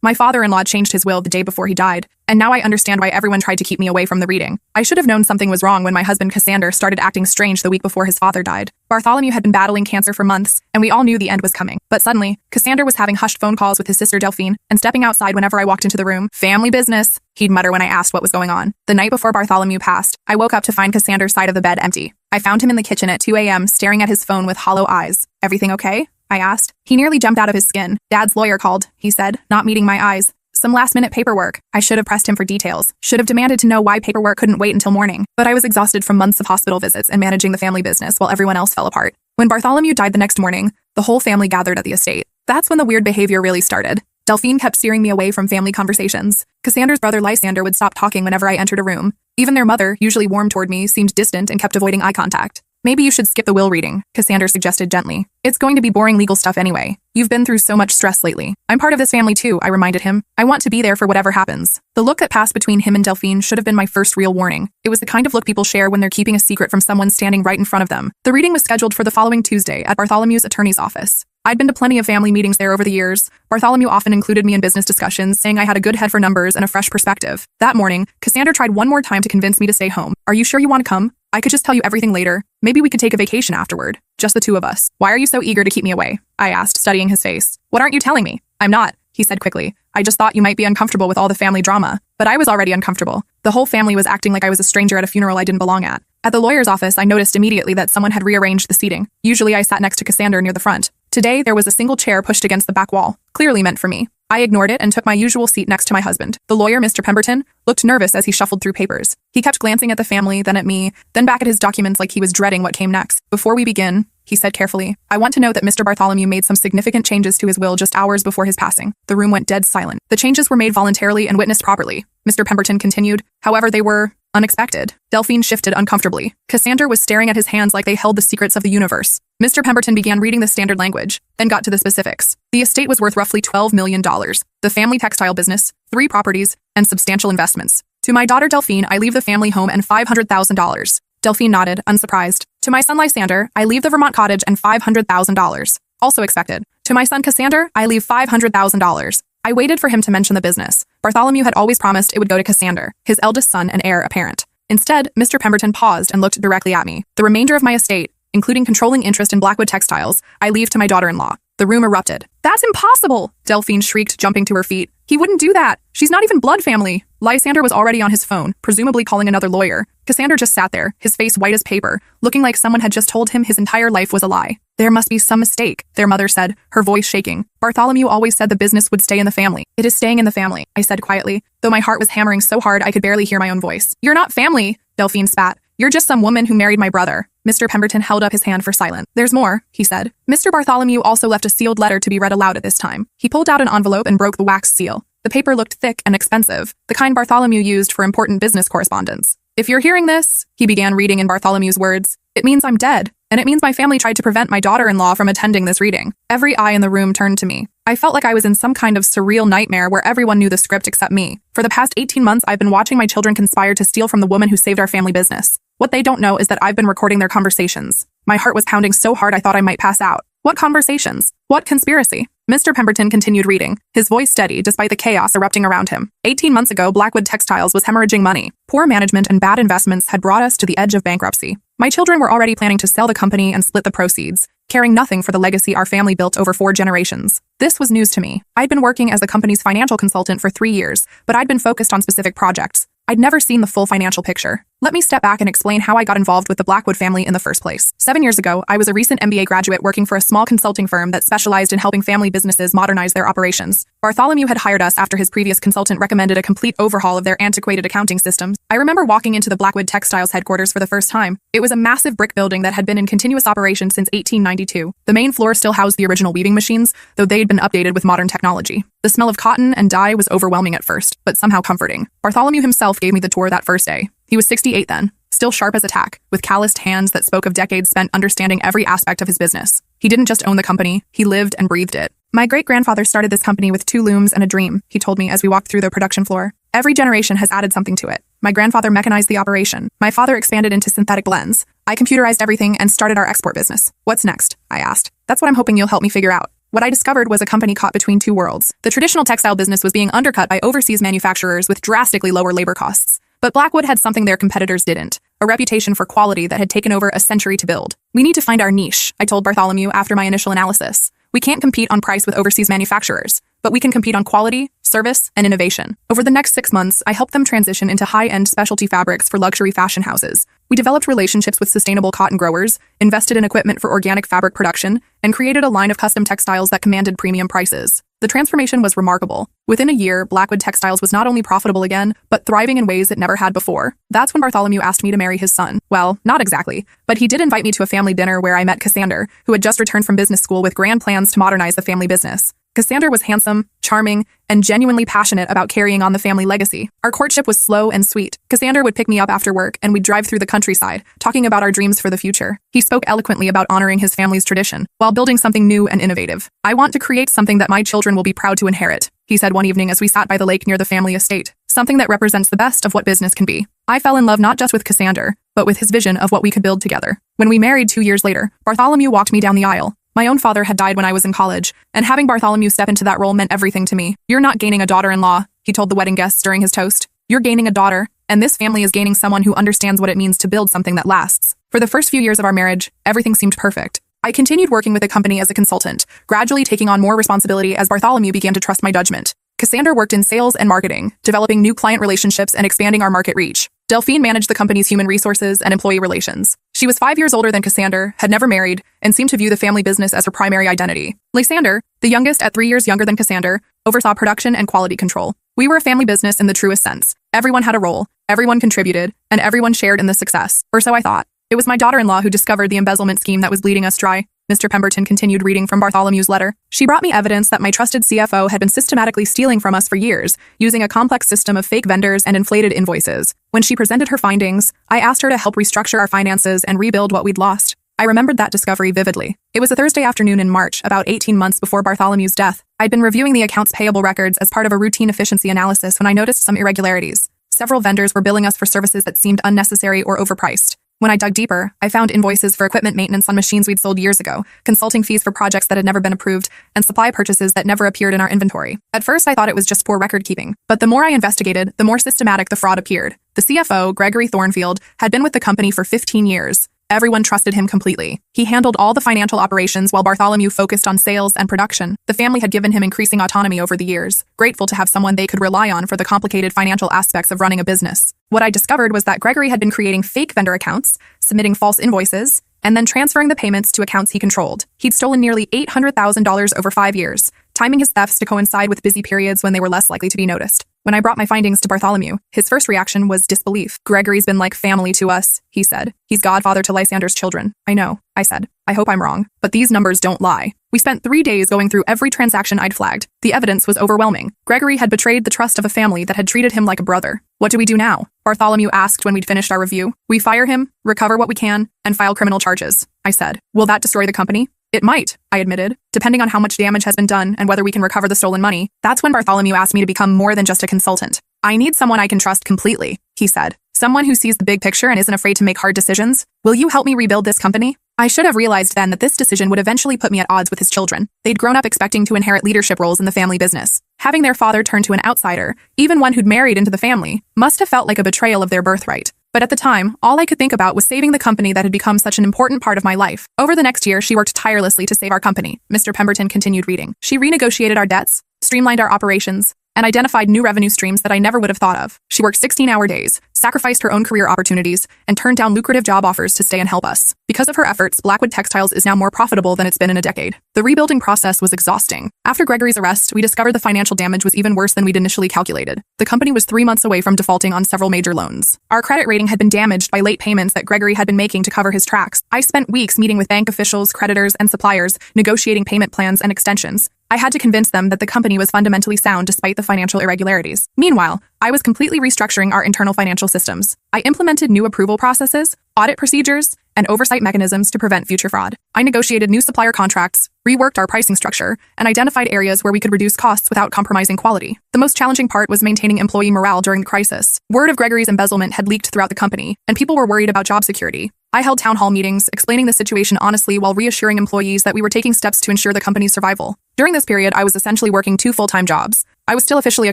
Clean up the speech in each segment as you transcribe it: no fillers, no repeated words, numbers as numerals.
My father-in-law changed his will the day before he died, and now I understand why everyone tried to keep me away from the reading. I should have known something was wrong when my husband Cassander started acting strange the week before his father died. Bartholomew had been battling cancer for months, and we all knew the end was coming. But suddenly, Cassander was having hushed phone calls with his sister Delphine and stepping outside whenever I walked into the room. Family business, he'd mutter when I asked what was going on. The night before Bartholomew passed, I woke up to find Cassander's side of the bed empty. I found him in the kitchen at 2 a.m. staring at his phone with hollow eyes. Everything okay? I asked. He nearly jumped out of his skin. Dad's lawyer called, he said, not meeting my eyes. Some last-minute paperwork. I should have pressed him for details. Should have demanded to know why paperwork couldn't wait until morning. But I was exhausted from months of hospital visits and managing the family business while everyone else fell apart. When Bartholomew died the next morning, the whole family gathered at the estate. That's when the weird behavior really started. Delphine kept steering me away from family conversations. Cassander's brother Lysander would stop talking whenever I entered a room. Even their mother, usually warm toward me, seemed distant and kept avoiding eye contact. Maybe you should skip the will reading, Cassander suggested gently. It's going to be boring legal stuff anyway. You've been through so much stress lately. I'm part of this family too, I reminded him. I want to be there for whatever happens. The look that passed between him and Delphine should have been my first real warning. It was the kind of look people share when they're keeping a secret from someone standing right in front of them. The reading was scheduled for the following Tuesday at Bartholomew's attorney's office. I'd been to plenty of family meetings there over the years. Bartholomew often included me in business discussions, saying I had a good head for numbers and a fresh perspective. That morning, Cassander tried one more time to convince me to stay home. Are you sure you want to come? I could just tell you everything later. Maybe we could take a vacation afterward. Just the two of us. Why are you so eager to keep me away? I asked, studying his face. What aren't you telling me? I'm not, he said quickly. I just thought you might be uncomfortable with all the family drama. But I was already uncomfortable. The whole family was acting like I was a stranger at a funeral I didn't belong at. At the lawyer's office, I noticed immediately that someone had rearranged the seating. Usually I sat next to Cassander near the front. Today, there was a single chair pushed against the back wall, clearly meant for me. I ignored it and took my usual seat next to my husband. The lawyer, Mr. Pemberton, looked nervous as he shuffled through papers. He kept glancing at the family, then at me, then back at his documents like he was dreading what came next. Before we begin, he said carefully, I want to note that Mr. Bartholomew made some significant changes to his will just hours before his passing. The room went dead silent. The changes were made voluntarily and witnessed properly. Mr. Pemberton continued. However, they were unexpected. Delphine shifted uncomfortably. Cassander was staring at his hands like they held the secrets of the universe. Mr. Pemberton began reading the standard language, then got to the specifics. The estate was worth roughly $12 million. The family textile business, 3 properties, and substantial investments. To my daughter Delphine, I leave the family home and $500,000. Delphine nodded, unsurprised. To my son Lysander, I leave the Vermont cottage and $500,000. Also expected. To my son Cassander, I leave $500,000. I waited for him to mention the business. Bartholomew had always promised it would go to Cassander, his eldest son and heir apparent. Instead, Mr. Pemberton paused and looked directly at me. The remainder of my estate, including controlling interest in Blackwood Textiles, I leave to my daughter-in-law. The room erupted. That's impossible! Delphine shrieked, jumping to her feet. He wouldn't do that. She's not even blood family. Lysander was already on his phone, presumably calling another lawyer. Cassander just sat there, his face white as paper, looking like someone had just told him his entire life was a lie. There must be some mistake, their mother said, her voice shaking. Bartholomew always said the business would stay in the family. It is staying in the family, I said quietly, though my heart was hammering so hard I could barely hear my own voice. You're not family, Delphine spat. You're just some woman who married my brother. Mr. Pemberton held up his hand for silence. There's more, he said. Mr. Bartholomew also left a sealed letter to be read aloud at this time. He pulled out an envelope and broke the wax seal. The paper looked thick and expensive, the kind Bartholomew used for important business correspondence. If you're hearing this, he began reading in Bartholomew's words, it means I'm dead, and it means my family tried to prevent my daughter-in-law from attending this reading. Every eye in the room turned to me. I felt like I was in some kind of surreal nightmare where everyone knew the script except me. For the past 18 months, I've been watching my children conspire to steal from the woman who saved our family business. What they don't know is that I've been recording their conversations. My heart was pounding so hard I thought I might pass out. What conversations? What conspiracy? Mr. Pemberton continued reading, his voice steady despite the chaos erupting around him. 18 months ago, Blackwood Textiles was hemorrhaging money. Poor management and bad investments had brought us to the edge of bankruptcy. My children were already planning to sell the company and split the proceeds, caring nothing for the legacy our family built over 4 generations. This was news to me. I'd been working as the company's financial consultant for 3 years, but I'd been focused on specific projects. I'd never seen the full financial picture. Let me step back and explain how I got involved with the Blackwood family in the first place. 7 years ago, I was a recent MBA graduate working for a small consulting firm that specialized in helping family businesses modernize their operations. Bartholomew had hired us after his previous consultant recommended a complete overhaul of their antiquated accounting systems. I remember walking into the Blackwood Textiles headquarters for the first time. It was a massive brick building that had been in continuous operation since 1892. The main floor still housed the original weaving machines, though they'd been updated with modern technology. The smell of cotton and dye was overwhelming at first, but somehow comforting. Bartholomew himself gave me the tour that first day. He was 68 then, still sharp as a tack, with calloused hands that spoke of decades spent understanding every aspect of his business. He didn't just own the company, he lived and breathed it. My great-grandfather started this company with 2 looms and a dream, he told me as we walked through the production floor. Every generation has added something to it. My grandfather mechanized the operation. My father expanded into synthetic blends. I computerized everything and started our export business. What's next? I asked. That's what I'm hoping you'll help me figure out. What I discovered was a company caught between two worlds. The traditional textile business was being undercut by overseas manufacturers with drastically lower labor costs. But Blackwood had something their competitors didn't, a reputation for quality that had taken over a century to build. We need to find our niche, I told Bartholomew after my initial analysis. We can't compete on price with overseas manufacturers, but we can compete on quality, service, and innovation. Over the next 6 months, I helped them transition into high-end specialty fabrics for luxury fashion houses. We developed relationships with sustainable cotton growers, invested in equipment for organic fabric production, and created a line of custom textiles that commanded premium prices. The transformation was remarkable. Within a year, Blackwood Textiles was not only profitable again, but thriving in ways it never had before. That's when Bartholomew asked me to marry his son. Well, not exactly, but he did invite me to a family dinner where I met Cassander, who had just returned from business school with grand plans to modernize the family business. Cassander was handsome, charming, and genuinely passionate about carrying on the family legacy. Our courtship was slow and sweet. Cassander would pick me up after work, and we'd drive through the countryside, talking about our dreams for the future. He spoke eloquently about honoring his family's tradition, while building something new and innovative. I want to create something that my children will be proud to inherit, he said one evening as we sat by the lake near the family estate. Something that represents the best of what business can be. I fell in love not just with Cassander, but with his vision of what we could build together. When we married 2 years later, Bartholomew walked me down the aisle. My own father had died when I was in college, and having Bartholomew step into that role meant everything to me. You're not gaining a daughter-in-law, he told the wedding guests during his toast. You're gaining a daughter, and this family is gaining someone who understands what it means to build something that lasts. For the first few years of our marriage, everything seemed perfect. I continued working with the company as a consultant, gradually taking on more responsibility as Bartholomew began to trust my judgment. Cassander worked in sales and marketing, developing new client relationships and expanding our market reach. Delphine managed the company's human resources and employee relations. She was 5 years older than Cassander, had never married, and seemed to view the family business as her primary identity. Lysander, the youngest at 3 years younger than Cassander, oversaw production and quality control. We were a family business in the truest sense. Everyone had a role, everyone contributed, and everyone shared in the success. Or so I thought. It was my daughter-in-law who discovered the embezzlement scheme that was bleeding us dry. Mr. Pemberton continued reading from Bartholomew's letter. She brought me evidence that my trusted CFO had been systematically stealing from us for years, using a complex system of fake vendors and inflated invoices. When she presented her findings, I asked her to help restructure our finances and rebuild what we'd lost. I remembered that discovery vividly. It was a Thursday afternoon in March, about 18 months before Bartholomew's death. I'd been reviewing the accounts payable records as part of a routine efficiency analysis when I noticed some irregularities. Several vendors were billing us for services that seemed unnecessary or overpriced. When I dug deeper, I found invoices for equipment maintenance on machines we'd sold years ago, consulting fees for projects that had never been approved, and supply purchases that never appeared in our inventory. At first, I thought it was just poor record keeping, but the more I investigated, the more systematic the fraud appeared. The CFO, Gregory Thornfield, had been with the company for 15 years. Everyone trusted him completely. He handled all the financial operations while Bartholomew focused on sales and production. The family had given him increasing autonomy over the years, grateful to have someone they could rely on for the complicated financial aspects of running a business. What I discovered was that Gregory had been creating fake vendor accounts, submitting false invoices, and then transferring the payments to accounts he controlled. He'd stolen nearly $800,000 over 5 years, timing his thefts to coincide with busy periods when they were less likely to be noticed. When I brought my findings to Bartholomew, his first reaction was disbelief. Gregory's been like family to us, he said. He's godfather to Lysander's children. I know, I said. I hope I'm wrong, but these numbers don't lie. We spent 3 days going through every transaction I'd flagged. The evidence was overwhelming. Gregory had betrayed the trust of a family that had treated him like a brother. What do we do now? Bartholomew asked when we'd finished our review. We fire him, recover what we can, and file criminal charges, I said. Will that destroy the company? It might, I admitted, depending on how much damage has been done and whether we can recover the stolen money. That's when Bartholomew asked me to become more than just a consultant. I need someone I can trust completely, he said. Someone who sees the big picture and isn't afraid to make hard decisions. Will you help me rebuild this company? I should have realized then that this decision would eventually put me at odds with his children. They'd grown up expecting to inherit leadership roles in the family business. Having their father turn to an outsider, even one who'd married into the family, must have felt like a betrayal of their birthright. But at the time, all I could think about was saving the company that had become such an important part of my life. Over the next year, she worked tirelessly to save our company. Mr. Pemberton continued reading. She renegotiated our debts, streamlined our operations, and identified new revenue streams that I never would have thought of. She worked 16-hour days, sacrificed her own career opportunities, and turned down lucrative job offers to stay and help us. Because of her efforts, Blackwood Textiles is now more profitable than it's been in a decade. The rebuilding process was exhausting. After Gregory's arrest, we discovered the financial damage was even worse than we'd initially calculated. The company was 3 months away from defaulting on several major loans. Our credit rating had been damaged by late payments that Gregory had been making to cover his tracks. I spent weeks meeting with bank officials, creditors, and suppliers, negotiating payment plans and extensions. I had to convince them that the company was fundamentally sound despite the financial irregularities. Meanwhile, I was completely restructuring our internal financial systems. I implemented new approval processes, audit procedures, and oversight mechanisms to prevent future fraud. I negotiated new supplier contracts, reworked our pricing structure, and identified areas where we could reduce costs without compromising quality. The most challenging part was maintaining employee morale during the crisis. Word of Gregory's embezzlement had leaked throughout the company, and people were worried about job security. I held town hall meetings, explaining the situation honestly while reassuring employees that we were taking steps to ensure the company's survival. During this period, I was essentially working 2 full-time jobs. I was still officially a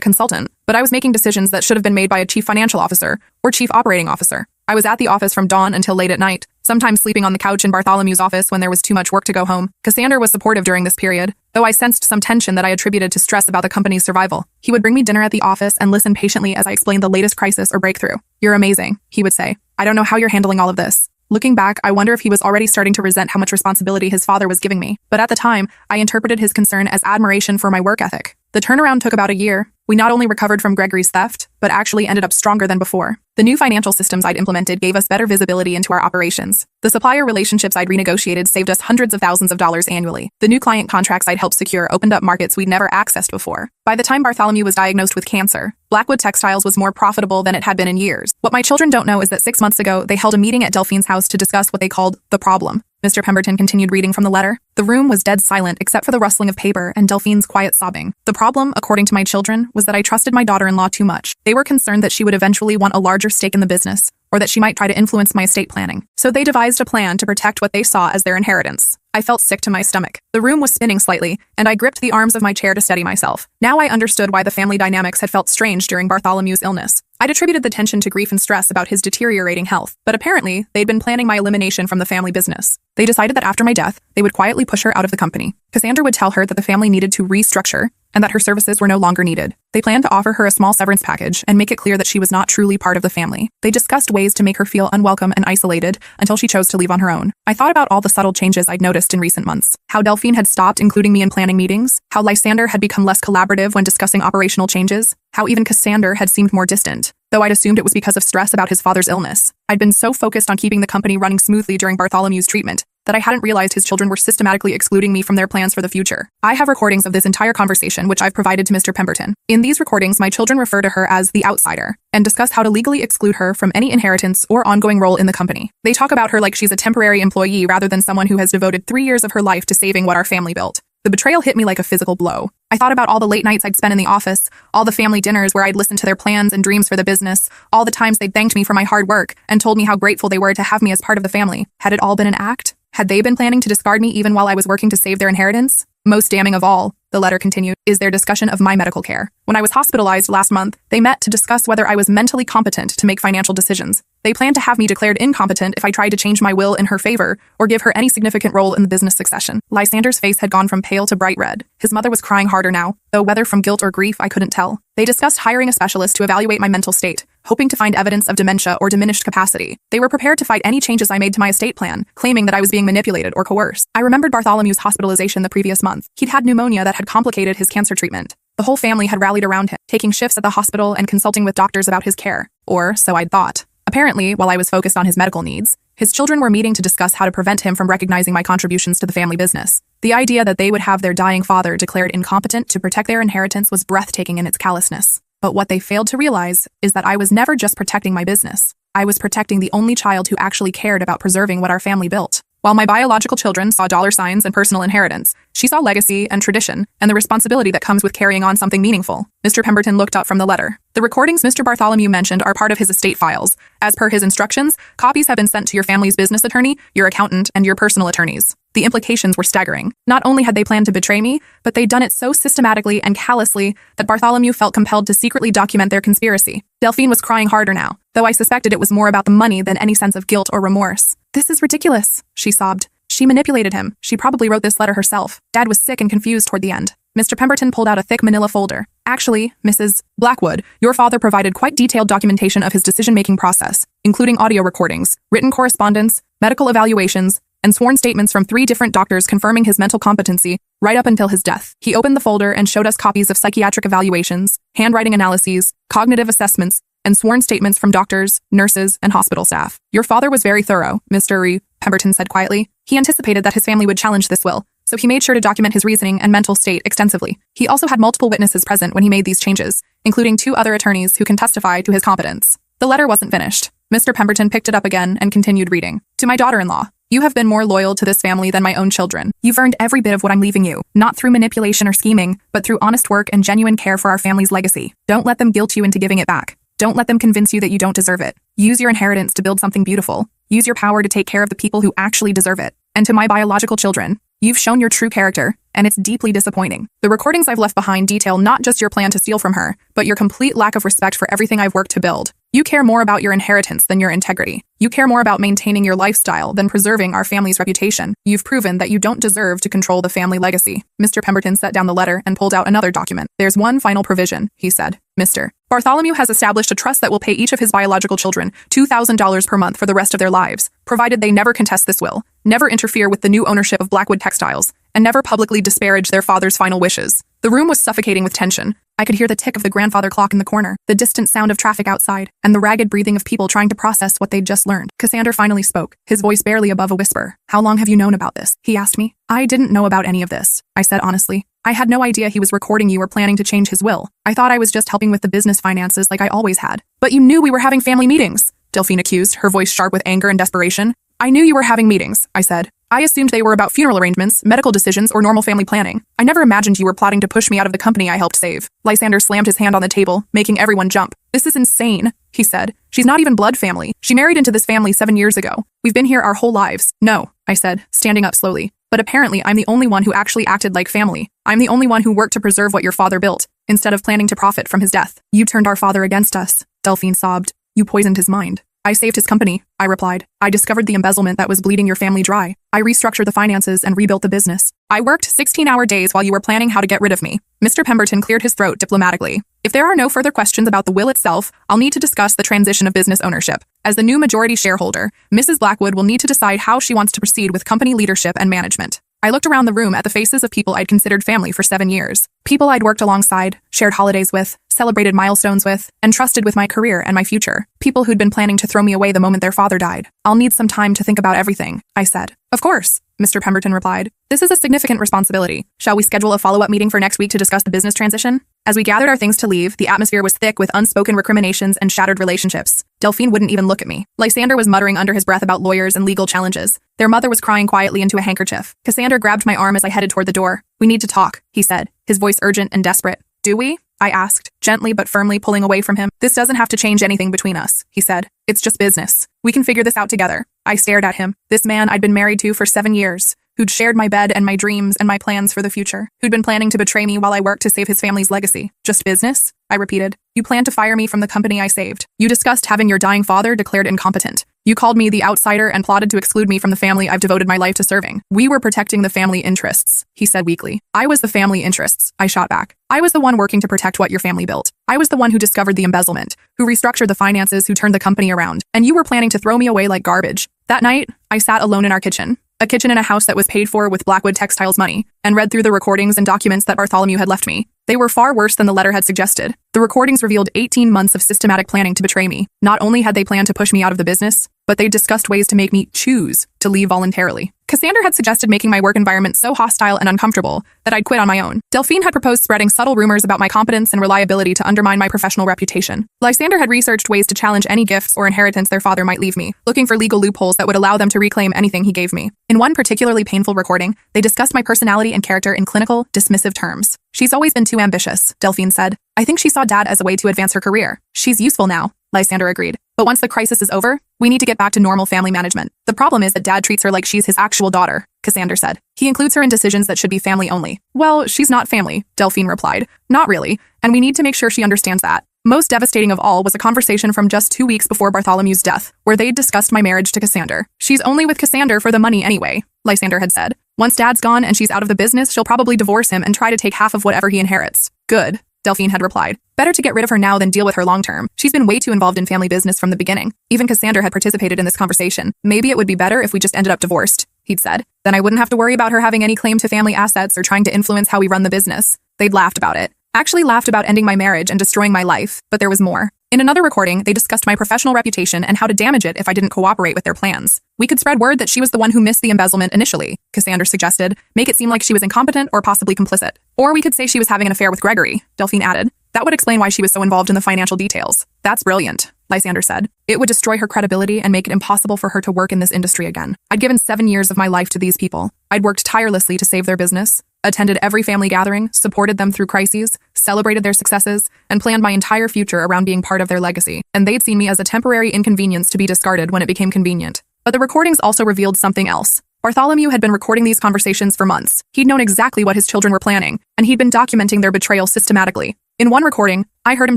consultant, but I was making decisions that should have been made by a chief financial officer or chief operating officer. I was at the office from dawn until late at night, sometimes sleeping on the couch in Bartholomew's office when there was too much work to go home. Cassander was supportive during this period, though I sensed some tension that I attributed to stress about the company's survival. He would bring me dinner at the office and listen patiently as I explained the latest crisis or breakthrough. "You're amazing," he would say. "I don't know how you're handling all of this." Looking back, I wonder if he was already starting to resent how much responsibility his father was giving me. But at the time, I interpreted his concern as admiration for my work ethic. The turnaround took about a year. We not only recovered from Gregory's theft, but actually ended up stronger than before. The new financial systems I'd implemented gave us better visibility into our operations. The supplier relationships I'd renegotiated saved us hundreds of thousands of dollars annually. The new client contracts I'd helped secure opened up markets we'd never accessed before. By the time Bartholomew was diagnosed with cancer, Blackwood Textiles was more profitable than it had been in years. What my children don't know is that 6 months ago, they held a meeting at Delphine's house to discuss what they called the problem. Mr. Pemberton continued reading from the letter. The room was dead silent except for the rustling of paper and Delphine's quiet sobbing. The problem, according to my children, was that I trusted my daughter-in-law too much. They were concerned that she would eventually want a larger stake in the business, or that she might try to influence my estate planning. So they devised a plan to protect what they saw as their inheritance. I felt sick to my stomach. The room was spinning slightly, and I gripped the arms of my chair to steady myself. Now I understood why the family dynamics had felt strange during Bartholomew's illness. I'd attributed the tension to grief and stress about his deteriorating health, but apparently, they'd been planning my elimination from the family business. They decided that after my death, they would quietly push her out of the company. Cassander would tell her that the family needed to restructure and that her services were no longer needed. They planned to offer her a small severance package and make it clear that she was not truly part of the family. They discussed ways to make her feel unwelcome and isolated until she chose to leave on her own. I thought about all the subtle changes I'd noticed in recent months. How Delphine had stopped including me in planning meetings, how Lysander had become less collaborative when discussing operational changes, how even Cassander had seemed more distant, though I'd assumed it was because of stress about his father's illness. I'd been so focused on keeping the company running smoothly during Bartholomew's treatment that I hadn't realized his children were systematically excluding me from their plans for the future. I have recordings of this entire conversation, which I've provided to Mr. Pemberton. In these recordings, my children refer to her as the outsider and discuss how to legally exclude her from any inheritance or ongoing role in the company. They talk about her like she's a temporary employee rather than someone who has devoted 3 years of her life to saving what our family built. The betrayal hit me like a physical blow. I thought about all the late nights I'd spent in the office, all the family dinners where I'd listened to their plans and dreams for the business, all the times they'd thanked me for my hard work and told me how grateful they were to have me as part of the family. Had it all been an act? Had they been planning to discard me even while I was working to save their inheritance? Most damning of all, the letter continued, is their discussion of my medical care. When I was hospitalized last month, they met to discuss whether I was mentally competent to make financial decisions. They planned to have me declared incompetent if I tried to change my will in her favor or give her any significant role in the business succession. Lysander's face had gone from pale to bright red. His mother was crying harder now, though whether from guilt or grief I couldn't tell. They discussed hiring a specialist to evaluate my mental state, hoping to find evidence of dementia or diminished capacity. They were prepared to fight any changes I made to my estate plan, claiming that I was being manipulated or coerced. I remembered Bartholomew's hospitalization the previous month. He'd had pneumonia that had complicated his cancer treatment. The whole family had rallied around him, taking shifts at the hospital and consulting with doctors about his care. Or so I'd thought. Apparently, while I was focused on his medical needs, his children were meeting to discuss how to prevent him from recognizing my contributions to the family business. The idea that they would have their dying father declared incompetent to protect their inheritance was breathtaking in its callousness. But what they failed to realize is that I was never just protecting my business. I was protecting the only child who actually cared about preserving what our family built. While my biological children saw dollar signs and personal inheritance, she saw legacy and tradition and the responsibility that comes with carrying on something meaningful. Mr. Pemberton looked up from the letter. The recordings Mr. Bartholomew mentioned are part of his estate files. As per his instructions, copies have been sent to your family's business attorney, your accountant, and your personal attorneys. The implications were staggering. Not only had they planned to betray me, but they'd done it so systematically and callously that Bartholomew felt compelled to secretly document their conspiracy. Delphine was crying harder now, though I suspected it was more about the money than any sense of guilt or remorse. "This is ridiculous," she sobbed. She manipulated him. She probably wrote this letter herself. Dad was sick and confused toward the end. Mr. Pemberton pulled out a thick manila folder. "Actually, Mrs. Blackwood, your father provided quite detailed documentation of his decision-making process, including audio recordings, written correspondence, medical evaluations, and sworn statements from 3 different doctors confirming his mental competency right up until his death." He opened the folder and showed us copies of psychiatric evaluations, handwriting analyses, cognitive assessments, and sworn statements from doctors, nurses, and hospital staff. "Your father was very thorough," Mr. Pemberton said quietly. He anticipated that his family would challenge this will, so he made sure to document his reasoning and mental state extensively. He also had multiple witnesses present when he made these changes, including 2 other attorneys who can testify to his competence. The letter wasn't finished. Mr. Pemberton picked it up again and continued reading. "To my daughter-in-law, you have been more loyal to this family than my own children. You've earned every bit of what I'm leaving you, not through manipulation or scheming, but through honest work and genuine care for our family's legacy. Don't let them guilt you into giving it back. Don't let them convince you that you don't deserve it. Use your inheritance to build something beautiful. Use your power to take care of the people who actually deserve it. And to my biological children, you've shown your true character, and it's deeply disappointing. The recordings I've left behind detail not just your plan to steal from her, but your complete lack of respect for everything I've worked to build. You care more about your inheritance than your integrity. You care more about maintaining your lifestyle than preserving our family's reputation. You've proven that you don't deserve to control the family legacy. Mr. Pemberton set down the letter and pulled out another document. There's one final provision, he said. Mr. Bartholomew has established a trust that will pay each of his biological children $2,000 per month for the rest of their lives, provided they never contest this will, never interfere with the new ownership of Blackwood Textiles, and never publicly disparage their father's final wishes. The room was suffocating with tension. I could hear the tick of the grandfather clock in the corner, the distant sound of traffic outside, and the ragged breathing of people trying to process what they'd just learned. Cassander finally spoke, his voice barely above a whisper. How long have you known about this? He asked me. I didn't know about any of this, I said honestly. I had no idea he was recording you or planning to change his will. I thought I was just helping with the business finances like I always had. But you knew we were having family meetings, Delphine accused, her voice sharp with anger and desperation. I knew you were having meetings, I said. I assumed they were about funeral arrangements, medical decisions, or normal family planning. I never imagined you were plotting to push me out of the company I helped save. Lysander slammed his hand on the table, making everyone jump. This is insane, he said. She's not even blood family. She married into this family 7 years ago. We've been here our whole lives. No, I said, standing up slowly. But apparently I'm the only one who actually acted like family. I'm the only one who worked to preserve what your father built, instead of planning to profit from his death. You turned our father against us, Delphine sobbed. You poisoned his mind. I saved his company, I replied. I discovered the embezzlement that was bleeding your family dry. I restructured the finances and rebuilt the business. I worked 16-hour days while you were planning how to get rid of me. Mr. Pemberton cleared his throat diplomatically. If there are no further questions about the will itself, I'll need to discuss the transition of business ownership. As the new majority shareholder, Mrs. Blackwood will need to decide how she wants to proceed with company leadership and management. I looked around the room at the faces of people I'd considered family for 7 years. People I'd worked alongside, shared holidays with, celebrated milestones with, and trusted with my career and my future. People who'd been planning to throw me away the moment their father died. I'll need some time to think about everything, I said. Of course, Mr. Pemberton replied. This is a significant responsibility. Shall we schedule a follow-up meeting for next week to discuss the business transition? As we gathered our things to leave, the atmosphere was thick with unspoken recriminations and shattered relationships. Delphine wouldn't even look at me. Lysander was muttering under his breath about lawyers and legal challenges. Their mother was crying quietly into a handkerchief. Cassander grabbed my arm as I headed toward the door. We need to talk, he said, his voice urgent and desperate. Do we? I asked, gently but firmly pulling away from him. This doesn't have to change anything between us, he said. It's just business. We can figure this out together. I stared at him. This man I'd been married to for 7 years, who'd shared my bed and my dreams and my plans for the future, who'd been planning to betray me while I worked to save his family's legacy. Just business? I repeated. You planned to fire me from the company I saved. You discussed having your dying father declared incompetent. You called me the outsider and plotted to exclude me from the family I've devoted my life to serving. We were protecting the family interests, he said weakly. I was the family interests, I shot back. I was the one working to protect what your family built. I was the one who discovered the embezzlement, who restructured the finances, who turned the company around. And you were planning to throw me away like garbage. That night, I sat alone in our kitchen. A kitchen in a house that was paid for with Blackwood Textiles money, and read through the recordings and documents that Bartholomew had left me. They were far worse than the letter had suggested. The recordings revealed 18 months of systematic planning to betray me. Not only had they planned to push me out of the business, but they discussed ways to make me choose to leave voluntarily. Cassander had suggested making my work environment so hostile and uncomfortable that I'd quit on my own. Delphine had proposed spreading subtle rumors about my competence and reliability to undermine my professional reputation. Lysander had researched ways to challenge any gifts or inheritance their father might leave me, looking for legal loopholes that would allow them to reclaim anything he gave me. In one particularly painful recording, they discussed my personality and character in clinical, dismissive terms. She's always been too ambitious, Delphine said. I think she saw Dad as a way to advance her career. She's useful now, Lysander agreed. But once the crisis is over, we need to get back to normal family management. The problem is that Dad treats her like she's his actual daughter, Cassander said. He includes her in decisions that should be family only. Well, she's not family, Delphine replied. Not really, and we need to make sure she understands that. Most devastating of all was a conversation from just 2 weeks before Bartholomew's death, where they'd discussed my marriage to Cassander. She's only with Cassander for the money anyway, Lysander had said. Once Dad's gone and she's out of the business, she'll probably divorce him and try to take half of whatever he inherits. Good, Delphine had replied. Better to get rid of her now than deal with her long term. She's been way too involved in family business from the beginning. Even Cassander had participated in this conversation. Maybe it would be better if we just ended up divorced, he'd said. Then I wouldn't have to worry about her having any claim to family assets or trying to influence how we run the business. They'd laughed about it. Actually laughed about ending my marriage and destroying my life, but there was more. In another recording, they discussed my professional reputation and how to damage it if I didn't cooperate with their plans. We could spread word that she was the one who missed the embezzlement initially, Cassander suggested, make it seem like she was incompetent or possibly complicit. Or we could say she was having an affair with Gregory, Delphine added. That would explain why she was so involved in the financial details. That's brilliant, Lysander said. It would destroy her credibility and make it impossible for her to work in this industry again. I'd given 7 years of my life to these people. I'd worked tirelessly to save their business, attended every family gathering, supported them through crises, celebrated their successes, and planned my entire future around being part of their legacy. And they'd seen me as a temporary inconvenience to be discarded when it became convenient. But the recordings also revealed something else. Bartholomew had been recording these conversations for months. He'd known exactly what his children were planning, and he'd been documenting their betrayal systematically. In one recording, I heard him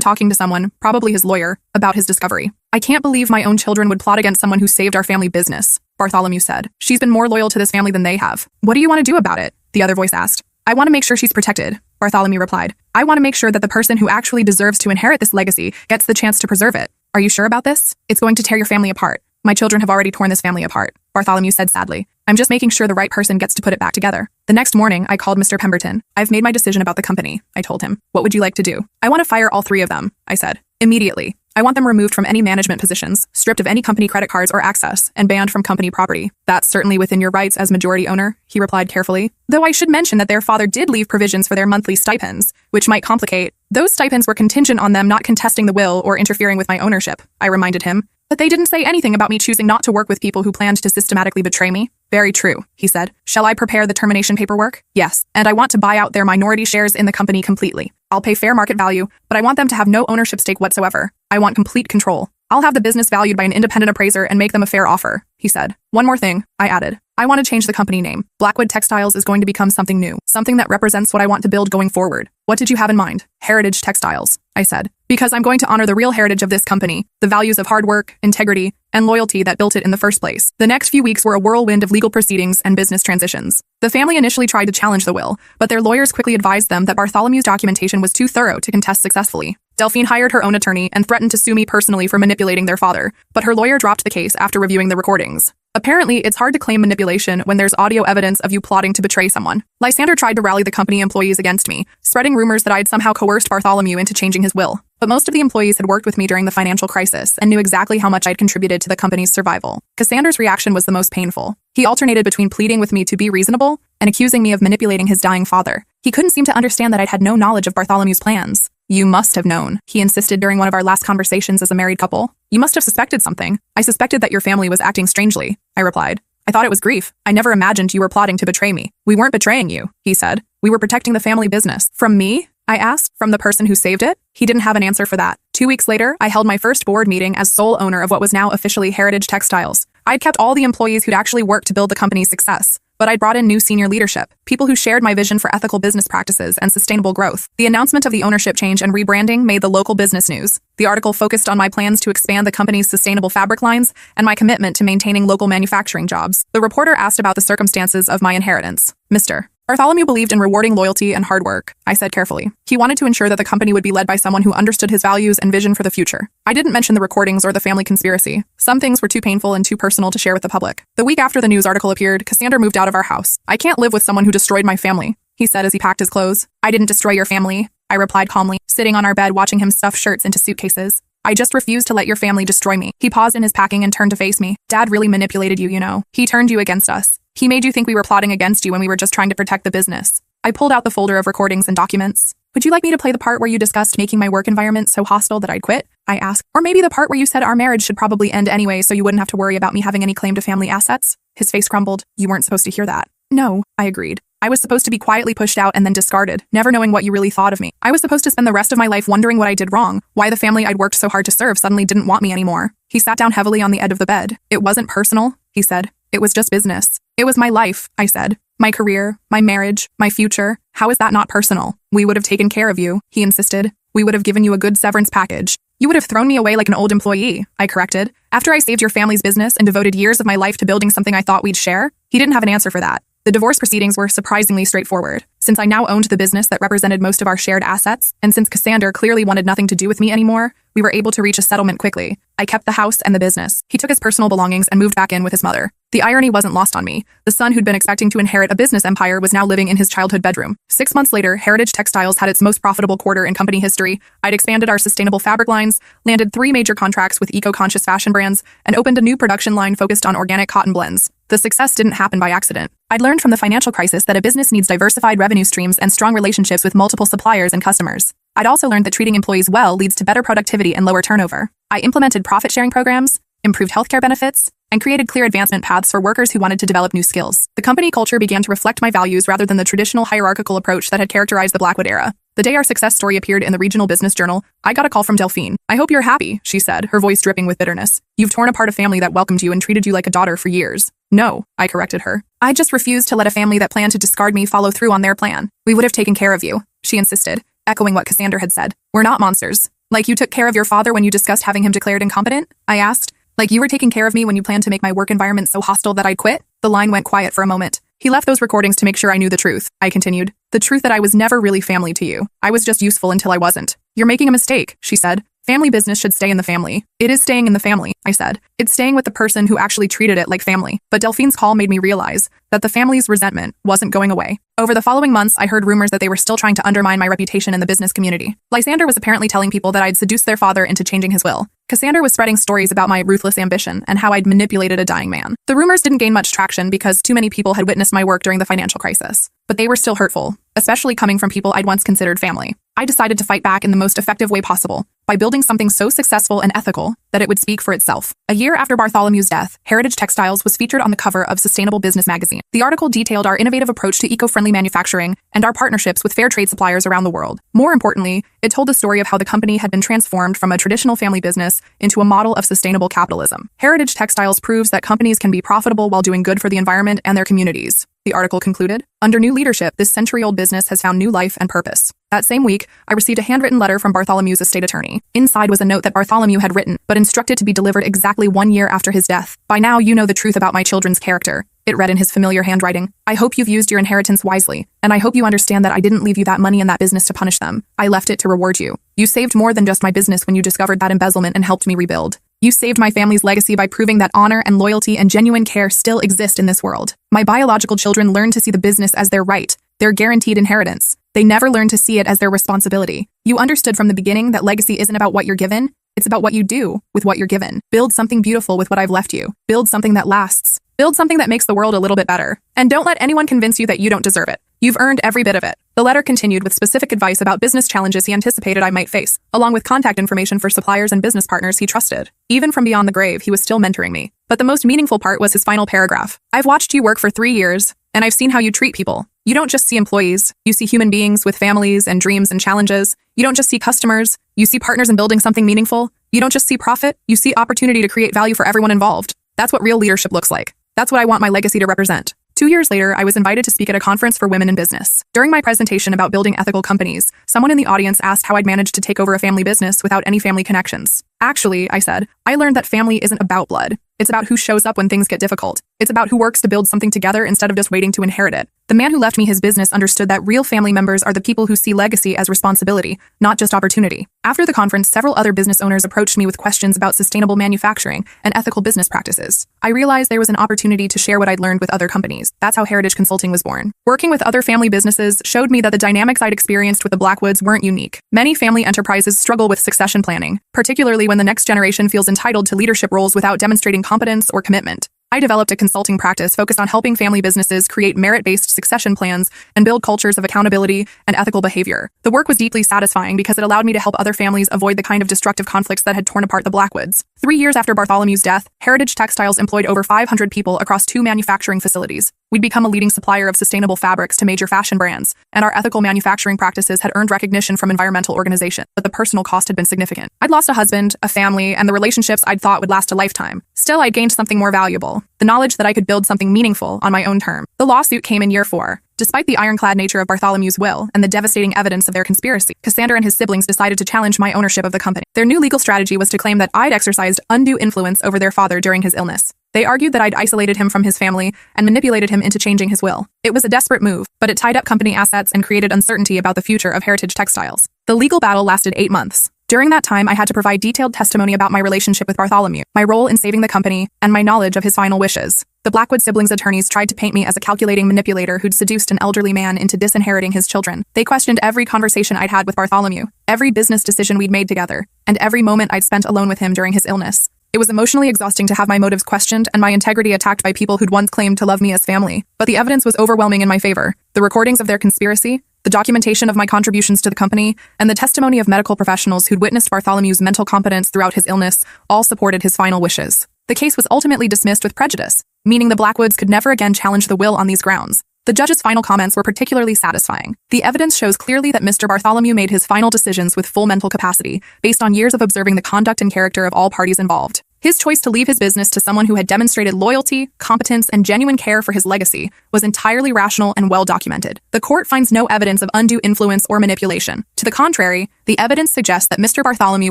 talking to someone, probably his lawyer, about his discovery. "I can't believe my own children would plot against someone who saved our family business," Bartholomew said. "She's been more loyal to this family than they have." "What do you want to do about it?" the other voice asked. "I want to make sure she's protected," Bartholomew replied. "I want to make sure that the person who actually deserves to inherit this legacy gets the chance to preserve it." "Are you sure about this? It's going to tear your family apart." "My children have already torn this family apart," Bartholomew said sadly. "I'm just making sure the right person gets to put it back together." The next morning, I called Mr. Pemberton. "I've made my decision about the company," I told him. "What would you like to do?" "I want to fire all 3 of them," I said. "Immediately. I want them removed from any management positions, stripped of any company credit cards or access, and banned from company property." "That's certainly within your rights as majority owner," he replied carefully. "Though I should mention that their father did leave provisions for their monthly stipends, which might complicate. Those stipends were contingent on them not contesting the will or interfering with my ownership," I reminded him. "But they didn't say anything about me choosing not to work with people who planned to systematically betray me." "Very true," he said. "Shall I prepare the termination paperwork?" "Yes, and I want to buy out their minority shares in the company completely. I'll pay fair market value, but I want them to have no ownership stake whatsoever. I want complete control. I'll have the business valued by an independent appraiser and make them a fair offer," he said. "One more thing," I added. "I want to change the company name. Blackwood Textiles is going to become something new, something that represents what I want to build going forward." "What did you have in mind?" "Heritage Textiles," I said. "Because I'm going to honor the real heritage of this company, the values of hard work, integrity, and loyalty that built it in the first place." The next few weeks were a whirlwind of legal proceedings and business transitions. The family initially tried to challenge the will, but their lawyers quickly advised them that Bartholomew's documentation was too thorough to contest successfully. Delphine hired her own attorney and threatened to sue me personally for manipulating their father, but her lawyer dropped the case after reviewing the recordings. Apparently, it's hard to claim manipulation when there's audio evidence of you plotting to betray someone. Lysander tried to rally the company employees against me, spreading rumors that I'd somehow coerced Bartholomew into changing his will. But most of the employees had worked with me during the financial crisis and knew exactly how much I'd contributed to the company's survival. Cassander's reaction was the most painful. He alternated between pleading with me to be reasonable and accusing me of manipulating his dying father. He couldn't seem to understand that I'd had no knowledge of Bartholomew's plans. "You must have known," he insisted during one of our last conversations as a married couple. "You must have suspected something." "I suspected that your family was acting strangely," I replied. "I thought it was grief. I never imagined you were plotting to betray me." "We weren't betraying you," he said. "We were protecting the family business." "From me?" I asked. "From the person who saved it?" He didn't have an answer for that. 2 weeks later, I held my first board meeting as sole owner of what was now officially Heritage Textiles. I'd kept all the employees who'd actually worked to build the company's success, but I'd brought in new senior leadership, people who shared my vision for ethical business practices and sustainable growth. The announcement of the ownership change and rebranding made the local business news. The article focused on my plans to expand the company's sustainable fabric lines and my commitment to maintaining local manufacturing jobs. The reporter asked about the circumstances of my inheritance. "Mr. Bartholomew believed in rewarding loyalty and hard work," I said carefully. "He wanted to ensure that the company would be led by someone who understood his values and vision for the future." I didn't mention the recordings or the family conspiracy. Some things were too painful and too personal to share with the public. The week after the news article appeared, Cassander moved out of our house. "I can't live with someone who destroyed my family," he said as he packed his clothes. "I didn't destroy your family," I replied calmly, sitting on our bed watching him stuff shirts into suitcases. "I just refuse to let your family destroy me." He paused in his packing and turned to face me. "Dad really manipulated you, you know. He turned you against us. He made you think we were plotting against you when we were just trying to protect the business." I pulled out the folder of recordings and documents. "Would you like me to play the part where you discussed making my work environment so hostile that I'd quit?" I asked. "Or maybe the part where you said our marriage should probably end anyway so you wouldn't have to worry about me having any claim to family assets?" His face crumbled. "You weren't supposed to hear that." "No," I agreed. "I was supposed to be quietly pushed out and then discarded, never knowing what you really thought of me. I was supposed to spend the rest of my life wondering what I did wrong, why the family I'd worked so hard to serve suddenly didn't want me anymore." He sat down heavily on the edge of the bed. "It wasn't personal," he said. "It was just business." "It was my life," I said. "My career, my marriage, my future. How is that not personal?" "We would have taken care of you," he insisted. "We would have given you a good severance package." "You would have thrown me away like an old employee," I corrected. "After I saved your family's business and devoted years of my life to building something I thought we'd share?" He didn't have an answer for that. The divorce proceedings were surprisingly straightforward. Since I now owned the business that represented most of our shared assets, and since Cassander clearly wanted nothing to do with me anymore, we were able to reach a settlement quickly. I kept the house and the business. He took his personal belongings and moved back in with his mother. The irony wasn't lost on me. The son who'd been expecting to inherit a business empire was now living in his childhood bedroom. 6 months later, Heritage Textiles had its most profitable quarter in company history. I'd expanded our sustainable fabric lines, landed 3 major contracts with eco-conscious fashion brands, and opened a new production line focused on organic cotton blends. The success didn't happen by accident. I'd learned from the financial crisis that a business needs diversified revenue streams and strong relationships with multiple suppliers and customers. I'd also learned that treating employees well leads to better productivity and lower turnover. I implemented profit-sharing programs, improved healthcare benefits, and created clear advancement paths for workers who wanted to develop new skills. The company culture began to reflect my values rather than the traditional hierarchical approach that had characterized the Blackwood era. The day our success story appeared in the regional business journal, I got a call from Delphine. "I hope you're happy," she said, her voice dripping with bitterness. "You've torn apart a family that welcomed you and treated you like a daughter for years." "No," I corrected her. "I just refused to let a family that planned to discard me follow through on their plan. We would have taken care of you," she insisted, echoing what Cassandra had said. "We're not monsters. Like you took care of your father when you discussed having him declared incompetent?" I asked. "Like you were taking care of me when you planned to make my work environment so hostile that I'd quit?" The line went quiet for a moment. "He left those recordings to make sure I knew the truth," I continued. "The truth that I was never really family to you. I was just useful until I wasn't." "You're making a mistake," she said. "Family business should stay in the family." "It is staying in the family," I said. "It's staying with the person who actually treated it like family." But Delphine's call made me realize that the family's resentment wasn't going away. Over the following months, I heard rumors that they were still trying to undermine my reputation in the business community. Lysander was apparently telling people that I'd seduced their father into changing his will. Cassandra was spreading stories about my ruthless ambition and how I'd manipulated a dying man. The rumors didn't gain much traction because too many people had witnessed my work during the financial crisis. But they were still hurtful, especially coming from people I'd once considered family. I decided to fight back in the most effective way possible, by building something so successful and ethical that it would speak for itself. A year after Bartholomew's death, Heritage Textiles was featured on the cover of Sustainable Business magazine. The article detailed our innovative approach to eco-friendly manufacturing and our partnerships with fair trade suppliers around the world. More importantly, it told the story of how the company had been transformed from a traditional family business into a model of sustainable capitalism. Heritage Textiles proves that companies can be profitable while doing good for the environment and their communities. The article concluded, "Under new leadership, this century-old business has found new life and purpose." That same week, I received a handwritten letter from Bartholomew's estate attorney. Inside was a note that Bartholomew had written, but instructed to be delivered exactly 1 year after his death. "By now, you know the truth about my children's character," it read in his familiar handwriting. "I hope you've used your inheritance wisely, and I hope you understand that I didn't leave you that money in that business to punish them. I left it to reward you. You saved more than just my business when you discovered that embezzlement and helped me rebuild. You saved my family's legacy by proving that honor and loyalty and genuine care still exist in this world. My biological children learned to see the business as their right, their guaranteed inheritance. They never learned to see it as their responsibility. You understood from the beginning that legacy isn't about what you're given, it's about what you do with what you're given. Build something beautiful with what I've left you. Build something that lasts. Build something that makes the world a little bit better. And don't let anyone convince you that you don't deserve it. You've earned every bit of it." The letter continued with specific advice about business challenges he anticipated I might face, along with contact information for suppliers and business partners he trusted. Even from beyond the grave, he was still mentoring me. But the most meaningful part was his final paragraph. "I've watched you work for 3 years, and I've seen how you treat people. You don't just see employees, you see human beings with families and dreams and challenges. You don't just see customers, you see partners in building something meaningful. You don't just see profit, you see opportunity to create value for everyone involved. That's what real leadership looks like. That's what I want my legacy to represent." 2 years later, I was invited to speak at a conference for women in business. During my presentation about building ethical companies, someone in the audience asked how I'd managed to take over a family business without any family connections. "Actually," I said, "I learned that family isn't about blood. It's about who shows up when things get difficult. It's about who works to build something together instead of just waiting to inherit it." The man who left me his business understood that real family members are the people who see legacy as responsibility, not just opportunity. After the conference, several other business owners approached me with questions about sustainable manufacturing and ethical business practices. I realized there was an opportunity to share what I'd learned with other companies. That's how Heritage Consulting was born. Working with other family businesses showed me that the dynamics I'd experienced with the Blackwoods weren't unique. Many family enterprises struggle with succession planning, particularly when the next generation feels entitled to leadership roles without demonstrating competence or commitment. I developed a consulting practice focused on helping family businesses create merit-based succession plans and build cultures of accountability and ethical behavior. The work was deeply satisfying because it allowed me to help other families avoid the kind of destructive conflicts that had torn apart the Blackwoods. 3 years after Bartholomew's death, Heritage Textiles employed over 500 people across 2 manufacturing facilities. We'd become a leading supplier of sustainable fabrics to major fashion brands, and our ethical manufacturing practices had earned recognition from environmental organizations, but the personal cost had been significant. I'd lost a husband, a family, and the relationships I'd thought would last a lifetime. Still, I'd gained something more valuable, the knowledge that I could build something meaningful on my own terms. The lawsuit came in year 4. Despite the ironclad nature of Bartholomew's will and the devastating evidence of their conspiracy, Cassandra and his siblings decided to challenge my ownership of the company. Their new legal strategy was to claim that I'd exercised undue influence over their father during his illness. They argued that I'd isolated him from his family and manipulated him into changing his will. It was a desperate move, but it tied up company assets and created uncertainty about the future of Heritage Textiles. The legal battle lasted 8 months. During that time, I had to provide detailed testimony about my relationship with Bartholomew, my role in saving the company, and my knowledge of his final wishes. The Blackwood siblings' attorneys tried to paint me as a calculating manipulator who'd seduced an elderly man into disinheriting his children. They questioned every conversation I'd had with Bartholomew, every business decision we'd made together, and every moment I'd spent alone with him during his illness. It was emotionally exhausting to have my motives questioned and my integrity attacked by people who'd once claimed to love me as family. But the evidence was overwhelming in my favor. The recordings of their conspiracy, the documentation of my contributions to the company, and the testimony of medical professionals who'd witnessed Bartholomew's mental competence throughout his illness all supported his final wishes. The case was ultimately dismissed with prejudice, meaning the Blackwoods could never again challenge the will on these grounds. The judge's final comments were particularly satisfying. The evidence shows clearly that Mr. Bartholomew made his final decisions with full mental capacity, based on years of observing the conduct and character of all parties involved. His choice to leave his business to someone who had demonstrated loyalty, competence, and genuine care for his legacy was entirely rational and well documented. The court finds no evidence of undue influence or manipulation. To the contrary, the evidence suggests that Mr. Bartholomew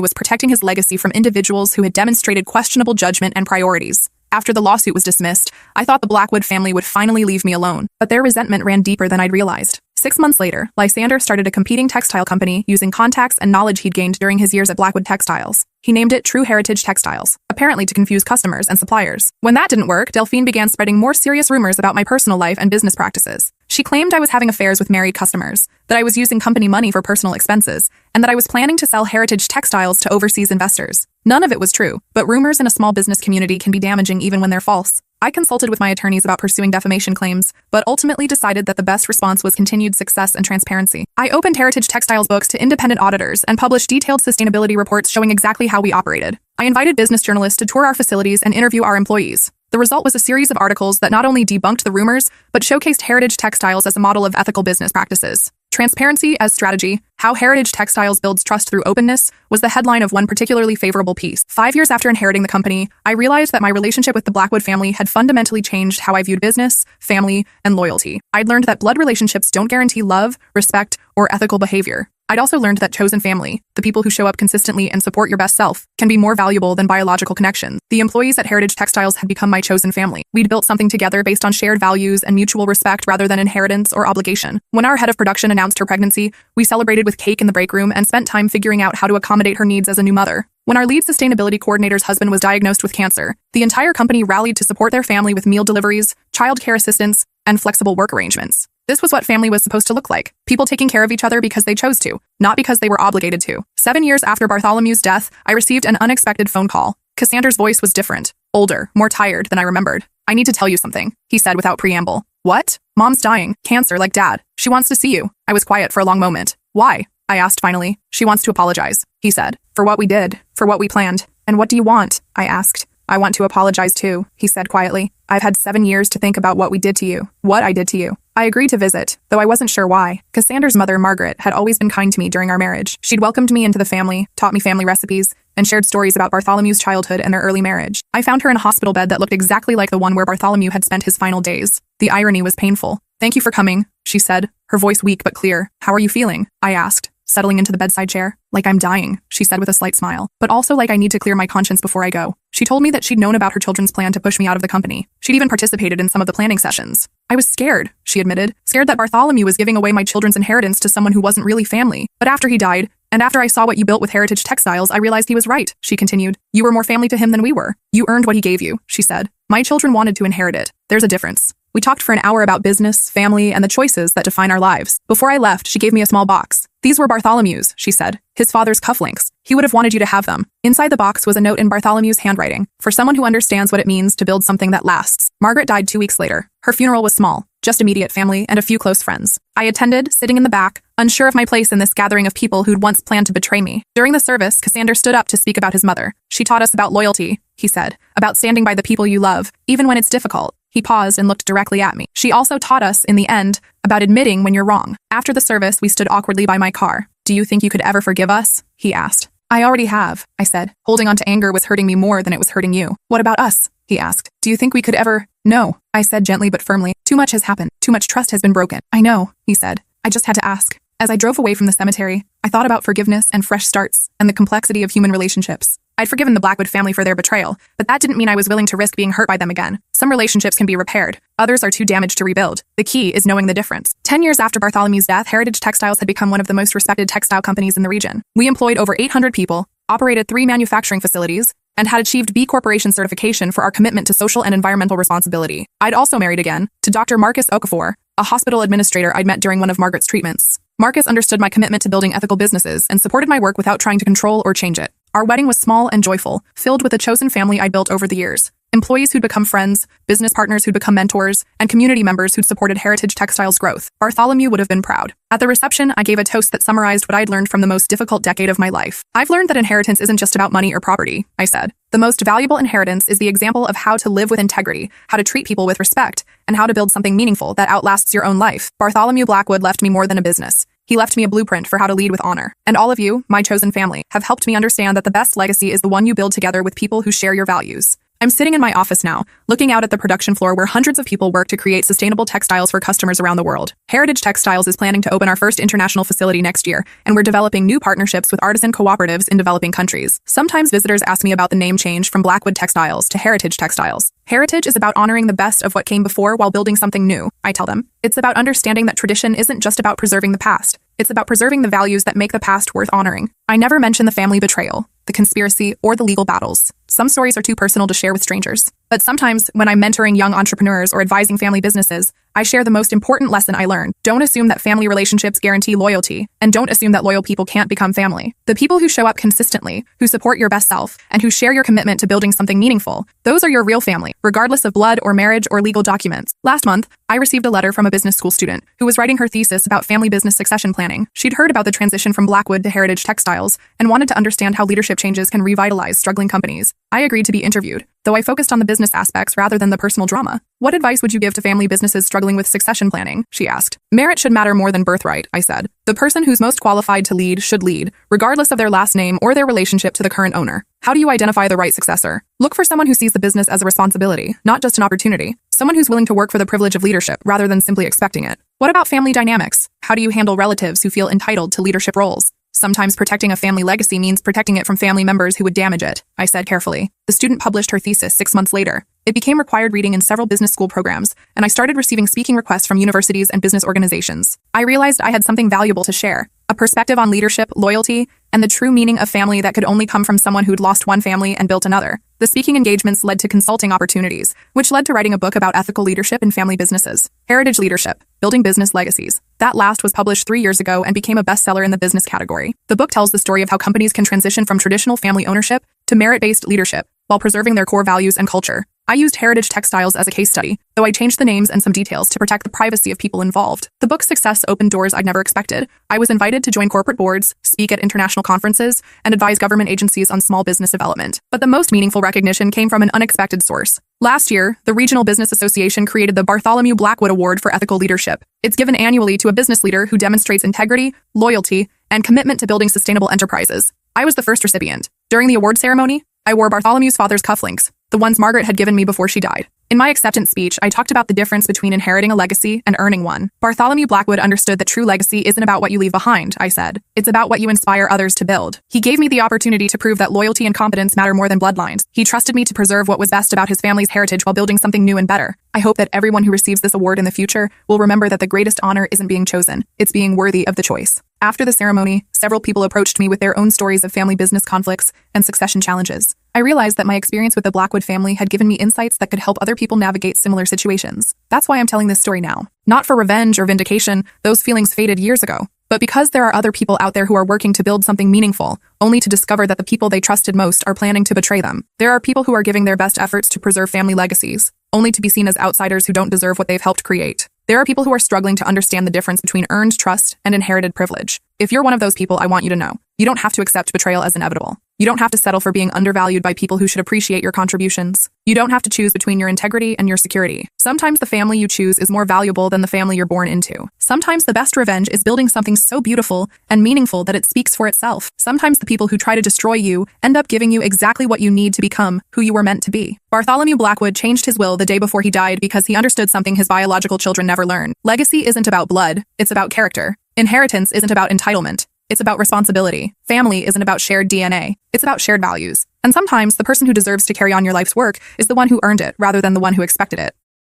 was protecting his legacy from individuals who had demonstrated questionable judgment and priorities. After the lawsuit was dismissed, I thought the Blackwood family would finally leave me alone, but their resentment ran deeper than I'd realized. 6 months later, Lysander started a competing textile company using contacts and knowledge he'd gained during his years at Blackwood Textiles. He named it True Heritage Textiles, apparently to confuse customers and suppliers. When that didn't work, Delphine began spreading more serious rumors about my personal life and business practices. She claimed I was having affairs with married customers, that I was using company money for personal expenses, and that I was planning to sell heritage textiles to overseas investors. None of it was true, but rumors in a small business community can be damaging even when they're false. I consulted with my attorneys about pursuing defamation claims, but ultimately decided that the best response was continued success and transparency. I opened Heritage Textiles books to independent auditors and published detailed sustainability reports showing exactly how we operated. I invited business journalists to tour our facilities and interview our employees. The result was a series of articles that not only debunked the rumors, but showcased Heritage Textiles as a model of ethical business practices. Transparency as strategy, how Heritage Textiles builds trust through openness, was the headline of one particularly favorable piece. 5 years after inheriting the company, I realized that my relationship with the Blackwood family had fundamentally changed how I viewed business, family, and loyalty. I'd learned that blood relationships don't guarantee love, respect, or ethical behavior. I'd also learned that chosen family, the people who show up consistently and support your best self, can be more valuable than biological connections. The employees at Heritage Textiles had become my chosen family. We'd built something together based on shared values and mutual respect rather than inheritance or obligation. When our head of production announced her pregnancy, we celebrated with cake in the break room and spent time figuring out how to accommodate her needs as a new mother. When our lead sustainability coordinator's husband was diagnosed with cancer, the entire company rallied to support their family with meal deliveries, childcare assistance, and flexible work arrangements. This was what family was supposed to look like. People taking care of each other because they chose to, not because they were obligated to. 7 years after Bartholomew's death, I received an unexpected phone call. Cassander's voice was different, older, more tired than I remembered. "I need to tell you something," he said without preamble. "What?" "Mom's dying. Cancer, like Dad. She wants to see you." I was quiet for a long moment. "Why?" I asked finally. "She wants to apologize," he said. "For what we did, for what we planned." "And what do you want?" I asked. "I want to apologize too," he said quietly. "I've had 7 years to think about what we did to you, what I did to you." I agreed to visit, though I wasn't sure why. Cassander's mother, Margaret, had always been kind to me during our marriage. She'd welcomed me into the family, taught me family recipes, and shared stories about Bartholomew's childhood and their early marriage. I found her in a hospital bed that looked exactly like the one where Bartholomew had spent his final days. The irony was painful. "Thank you for coming," she said, her voice weak but clear. "How are you feeling?" I asked, settling into the bedside chair. "Like I'm dying," she said with a slight smile, "but also like I need to clear my conscience before I go." She told me that she'd known about her children's plan to push me out of the company. She'd even participated in some of the planning sessions. "I was scared," she admitted, "scared that Bartholomew was giving away my children's inheritance to someone who wasn't really family. But after he died, and after I saw what you built with Heritage Textiles, I realized he was right," she continued. "You were more family to him than we were. You earned what he gave you," she said. "My children wanted to inherit it. There's a difference." We talked for an hour about business, family, and the choices that define our lives. Before I left, she gave me a small box. "These were Bartholomew's," she said. "His father's cufflinks. He would have wanted you to have them." Inside the box was a note in Bartholomew's handwriting. "For someone who understands what it means to build something that lasts." Margaret died 2 weeks later. Her funeral was small, just immediate family and a few close friends. I attended, sitting in the back, unsure of my place in this gathering of people who'd once planned to betray me. During the service, Cassander stood up to speak about his mother. "She taught us about loyalty," he said, "about standing by the people you love, even when it's difficult." He paused and looked directly at me. "She also taught us, in the end, about admitting when you're wrong." After the service, we stood awkwardly by my car. "Do you think you could ever forgive us?" he asked. "I already have," I said. "Holding on to anger was hurting me more than it was hurting you." "What about us?" he asked. "Do you think we could ever—" "No," I said gently but firmly. "Too much has happened. Too much trust has been broken." "I know," he said. "I just had to ask." As I drove away from the cemetery, I thought about forgiveness and fresh starts and the complexity of human relationships. I'd forgiven the Blackwood family for their betrayal, but that didn't mean I was willing to risk being hurt by them again. Some relationships can be repaired. Others are too damaged to rebuild. The key is knowing the difference. 10 years after Bartholomew's death, Heritage Textiles had become one of the most respected textile companies in the region. We employed over 800 people, operated 3 manufacturing facilities, and had achieved B Corporation certification for our commitment to social and environmental responsibility. I'd also married again, to Dr. Marcus Okafor, a hospital administrator I'd met during one of Margaret's treatments. Marcus understood my commitment to building ethical businesses and supported my work without trying to control or change it. Our wedding was small and joyful, filled with the chosen family I built over the years. employees who'd become friends, business partners who'd become mentors, and community members who'd supported Heritage Textiles' growth. Bartholomew would have been proud. At the reception, I gave a toast that summarized what I'd learned from the most difficult decade of my life. I've learned that inheritance isn't just about money or property, I said. The most valuable inheritance is the example of how to live with integrity, how to treat people with respect, and how to build something meaningful that outlasts your own life. Bartholomew Blackwood left me more than a business. He left me a blueprint for how to lead with honor. And all of you, my chosen family, have helped me understand that the best legacy is the one you build together with people who share your values. I'm sitting in my office now, looking out at the production floor where hundreds of people work to create sustainable textiles for customers around the world. Heritage Textiles is planning to open our first international facility next year, and we're developing new partnerships with artisan cooperatives in developing countries. Sometimes visitors ask me about the name change from Blackwood Textiles to Heritage Textiles. Heritage is about honoring the best of what came before while building something new, I tell them. It's about understanding that tradition isn't just about preserving the past. It's about preserving the values that make the past worth honoring. I never mention the family betrayal, the conspiracy, or the legal battles. Some stories are too personal to share with strangers. But sometimes, when I'm mentoring young entrepreneurs or advising family businesses, I share the most important lesson I learned. Don't assume that family relationships guarantee loyalty, and don't assume that loyal people can't become family. The people who show up consistently, who support your best self, and who share your commitment to building something meaningful, those are your real family, regardless of blood or marriage or legal documents. Last month, I received a letter from a business school student who was writing her thesis about family business succession planning. She'd heard about the transition from Blackwood to Heritage Textiles and wanted to understand how leadership changes can revitalize struggling companies. I agreed to be interviewed, though I focused on the business aspects rather than the personal drama. What advice would you give to family businesses struggling with succession planning? She asked. Merit should matter more than birthright, I said. The person who's most qualified to lead should lead, regardless of their last name or their relationship to the current owner. How do you identify the right successor? Look for someone who sees the business as a responsibility, not just an opportunity. Someone who's willing to work for the privilege of leadership rather than simply expecting it. What about family dynamics? How do you handle relatives who feel entitled to leadership roles? Sometimes protecting a family legacy means protecting it from family members who would damage it, I said carefully. The student published her thesis 6 months later. It became required reading in several business school programs, and I started receiving speaking requests from universities and business organizations. I realized I had something valuable to share, a perspective on leadership, loyalty, and the true meaning of family that could only come from someone who'd lost one family and built another. The speaking engagements led to consulting opportunities, which led to writing a book about ethical leadership in family businesses. Heritage Leadership, Building Business Legacies. That last was published 3 years ago and became a bestseller in the business category. The book tells the story of how companies can transition from traditional family ownership to merit-based leadership while preserving their core values and culture. I used Heritage Textiles as a case study, though I changed the names and some details to protect the privacy of people involved. The book's success opened doors I'd never expected. I was invited to join corporate boards, speak at international conferences, and advise government agencies on small business development. But the most meaningful recognition came from an unexpected source. Last year, the Regional Business Association created the Bartholomew Blackwood Award for Ethical Leadership. It's given annually to a business leader who demonstrates integrity, loyalty, and commitment to building sustainable enterprises. I was the first recipient. During the award ceremony, I wore Bartholomew's father's cufflinks, the ones Margaret had given me before she died. In my acceptance speech, I talked about the difference between inheriting a legacy and earning one. Bartholomew Blackwood understood that true legacy isn't about what you leave behind, I said. It's about what you inspire others to build. He gave me the opportunity to prove that loyalty and competence matter more than bloodlines. He trusted me to preserve what was best about his family's heritage while building something new and better. I hope that everyone who receives this award in the future will remember that the greatest honor isn't being chosen, it's being worthy of the choice. After the ceremony, several people approached me with their own stories of family business conflicts and succession challenges. I realized that my experience with the Blackwood family had given me insights that could help other people navigate similar situations. That's why I'm telling this story now. Not for revenge or vindication, those feelings faded years ago, but because there are other people out there who are working to build something meaningful, only to discover that the people they trusted most are planning to betray them. There are people who are giving their best efforts to preserve family legacies, only to be seen as outsiders who don't deserve what they've helped create. There are people who are struggling to understand the difference between earned trust and inherited privilege. If you're one of those people, I want you to know, you don't have to accept betrayal as inevitable. You don't have to settle for being undervalued by people who should appreciate your contributions. You don't have to choose between your integrity and your security. Sometimes the family you choose is more valuable than the family you're born into. Sometimes the best revenge is building something so beautiful and meaningful that it speaks for itself. Sometimes the people who try to destroy you end up giving you exactly what you need to become who you were meant to be. Bartholomew Blackwood changed his will the day before he died because he understood something his biological children never learned. Legacy isn't about blood, it's about character. Inheritance isn't about entitlement. It's about responsibility. Family isn't about shared DNA. It's about shared values. And sometimes the person who deserves to carry on your life's work is the one who earned it rather than the one who expected it.